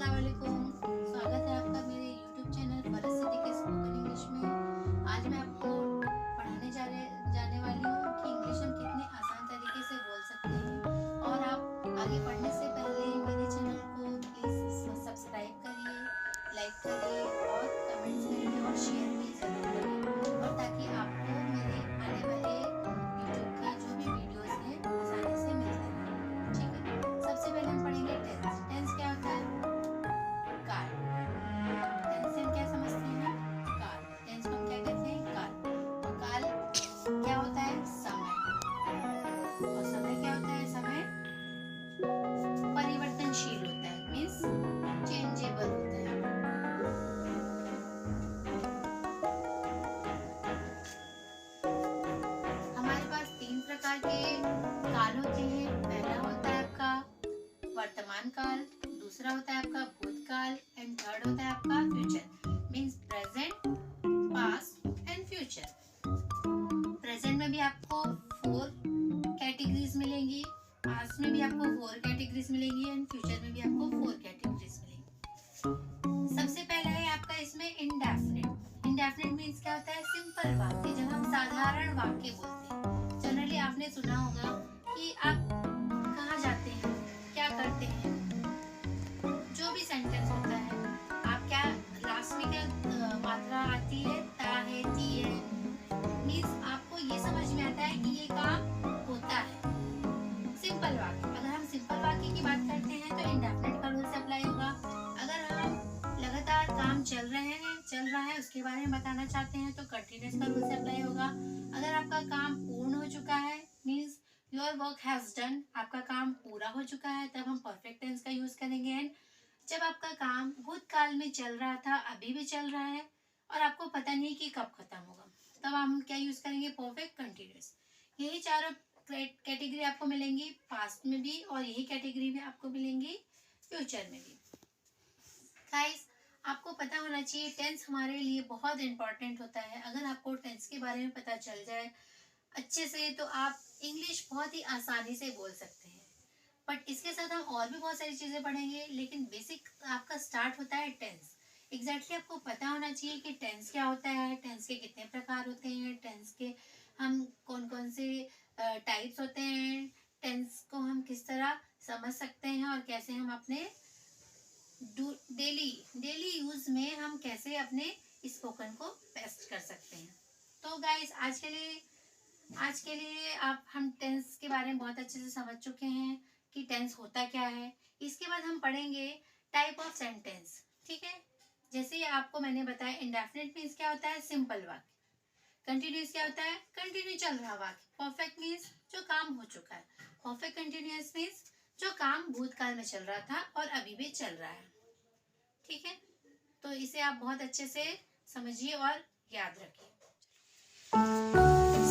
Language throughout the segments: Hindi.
अस्सलाम वालेकुम। स्वागत है आपका मेरे YouTube चैनल फरस सिद्दीकी स्पोकन इंग्लिश में। आज मैं आपको पढ़ाने जाने वाली हूँ कि इंग्लिश हम कितने आसान तरीके से बोल सकते हैं। और आप आगे पढ़ने से पहले मेरे चैनल को प्लीज़ सब्सक्राइब करिए, लाइक करिए और कमेंट्स करिए और शेयर भी ज़रूर करिए, और ताकि आपको मेरे आने वाले YouTube के जो भी वीडियोज़ हैं आसानी से मिलते रहें। ठीक है, सबसे पहले हम पढ़ेंगे टेंस। टेंस क्या होता है? काल। टेंस से हम क्या समझते हैं? काल। टेंस को हम क्या कहते हैं? काल। और काल क्या होता है? समय। और समय क्या होता है? समय परिवर्तनशील होता है, मीन्स चेंजेबल होता है। हमारे पास 3 प्रकार के काल होते हैं। पहला होता है आपका वर्तमान काल, दूसरा होता है आपका भूतकाल एंड थर्ड होता है आपका future, means present, past and future. Present में भी आपको 4 कैटेगरीज मिलेंगी, पास्ट में भी आपको 4 कैटेगरीज मिलेंगी एंड फ्यूचर में भी आपको 4 कैटेगरीज मिलेंगी। सबसे पहला है आपका इसमें इंडेफिनिट। इंडेफिनिट मींस क्या होता है? सिंपल वाक्य, जब हम साधारण वाक्य बोलते हैं। जनरली आपने सुना होगा कि आप कहाँ जाते हैं, क्या करते हैं, जो भी सेंटेंस होता है, आप क्या लास्ट में क्या मात्रा आती है? ता है, ती है, मींस आपको ये समझ में आता है कि ये काम होता है। सिंपल वाक्य। अगर हम सिंपल वाक्य की बात करते हैं तो इंडेफिनिट का रूल से अप्लाई होगा। अगर हम लगातार काम चल रहा है उसके बारे में बताना चाहते हैं तो कंटिन्यूअस का रूल से अप्लाई होगा। अगर आपका काम पूर्ण हो चुका है, means your work has done, आपका काम पूरा हो चुका है, तब हम परफेक्ट टेंस का यूज करेंगे। एंड जब आपका काम भूतकाल में चल रहा था, अभी भी चल रहा है और आपको पता नहीं कि कब खत्म होगा, तब हम क्या यूज करेंगे? Perfect continuous. यही चारों कैटेगरी आपको मिलेंगी पास्ट में भी और यही कैटेगरी भी आपको मिलेंगी फ्यूचर में भी। गाइस, आपको पता होना चाहिए टेंस हमारे लिए बहुत इंपॉर्टेंट होता है। अगर आपको टेंस के बारे में पता चल जाए अच्छे से तो आप इंग्लिश बहुत ही आसानी से बोल सकते हैं। बट इसके साथ हम और भी बहुत सारी चीजें पढ़ेंगे, लेकिन बेसिक आपका स्टार्ट होता है टेंस। एग्जैक्टली आपको पता होना चाहिए कि टेंस क्या होता है, टेंस के कितने प्रकार होते हैं, टेंस के हम कौन कौन से टाइप्स होते हैं, टेंस को हम किस तरह समझ सकते हैं और कैसे हम अपने डेली यूज में हम कैसे अपने स्पोकन को बेस्ट कर सकते हैं। तो गाइस, आज के लिए हम टेंस के बारे में बहुत अच्छे से समझ चुके हैं कि टेंस होता क्या है। इसके बाद हम पढ़ेंगे टाइप ऑफ सेंटेंस। ठीक है, जैसे आपको मैंने बताया इंडेफिनिट मीन्स क्या होता है? सिंपल वाक्य। कंटिन्यूअस क्या होता है? कंटिन्यू चल रहा वाक्य। परफेक्ट मीन्स जो काम हो चुका है। परफेक्ट कंटिन्यूअस मीन्स जो काम भूतकाल में चल रहा था और अभी भी चल रहा है। ठीक है, तो इसे आप बहुत अच्छे से समझिए और याद रखिए।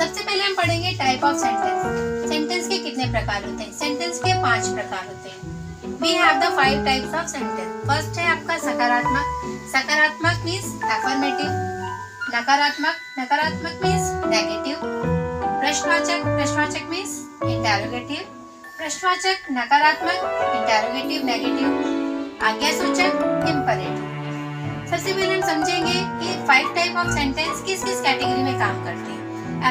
सबसे पहले हम पढ़ेंगे टाइप ऑफ सेंटेंस। सेंटेंस के कितने प्रकार होते हैं? सेंटेंस के 5 प्रकार होते हैं। We have the 5 types of sentence. First है आपका सकारात्मक। सकारात्मक मीन्स अफर्मेटिव। नकारात्मक मीन्स नेगेटिव। प्रश्नवाचक मीन्स इंटरोगेटिव। प्रश्नवाचक नकारात्मक, इंटरोगेटिव नेगेटिव। आज्ञासूचक इम्परेटिव। सबसे पहले हम समझेंगे कि 5 टाइप ऑफ सेंटेंस किस किस कैटेगरी में काम करते हैं।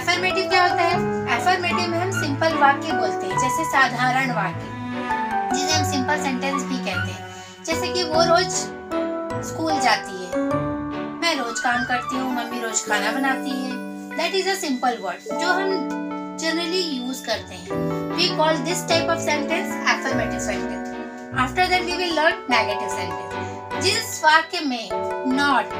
अफर्मेटिव क्या होता है? अफर्मेटिव में हम सिंपल वाक्य बोलते हैं, जैसे साधारण वाक्य, जिसे हम सिंपल सेंटेंस भी कहते हैं। जैसे कि वो रोज स्कूल जाती है, मैं रोज काम करती हूँ, मम्मी रोज खाना बनाती है। That is a simple word जो हम जनरली यूज करते हैं। We call this type of sentence affirmative sentence. After that we will learn negative sentence. जिस वाक्य में नॉट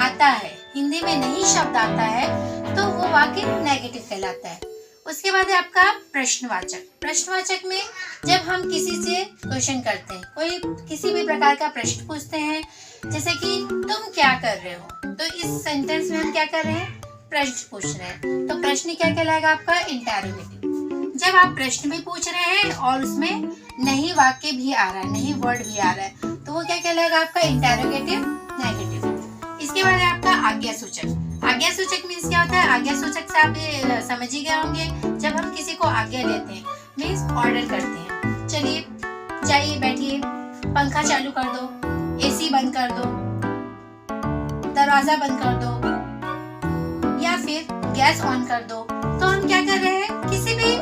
आता है, हिंदी में नहीं शब्द आता है, तो वो वाक्य नेगेटिव कहलाता है। उसके बाद है आपका प्रश्नवाचक। प्रश्नवाचक में जब हम किसी से क्वेश्चन करते हैं, कोई किसी भी प्रकार का प्रश्न पूछते हैं, जैसे कि तुम क्या कर रहे हो, तो इस सेंटेंस में हम क्या कर रहे हैं? प्रश्न पूछ रहे हैं, तो प्रश्न क्या कहलाएगा? आपका इंटरोगेटिव। जब आप प्रश्न भी पूछ रहे हैं और उसमें नहीं वाक्य भी आ रहा है, नहीं वर्ड भी आ रहा है, तो वो क्या कहलाएगा? आपका इंटरोगेटिव नेगेटिव। इसके बाद है आपका आज्ञासूचक। आज्ञासूचक मीन्स क्या होता है? आज्ञासूचक से आप ये समझ ही गए होंगे, जब हम किसी को आज्ञा देते हैं, मीन्स ऑर्डर करते हैं, चलिए जाइए बैठिए, पंखा चालू कर दो, एसी बंद कर दो, दरवाजा बंद कर दो, या फिर गैस ऑन कर दो, तो हम क्या कर रहे हैं, किसी भी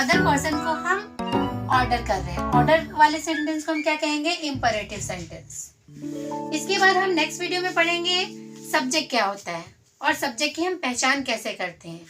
अदर पर्सन को हम ऑर्डर कर रहे हैं। ऑर्डर वाले सेंटेंस को हम क्या कहेंगे, इंपरेटिव सेंटेंस। इसके बाद हम नेक्स्ट वीडियो में पढ़ेंगे सब्जेक्ट क्या होता है और सब्जेक्ट की हम पहचान कैसे करते हैं।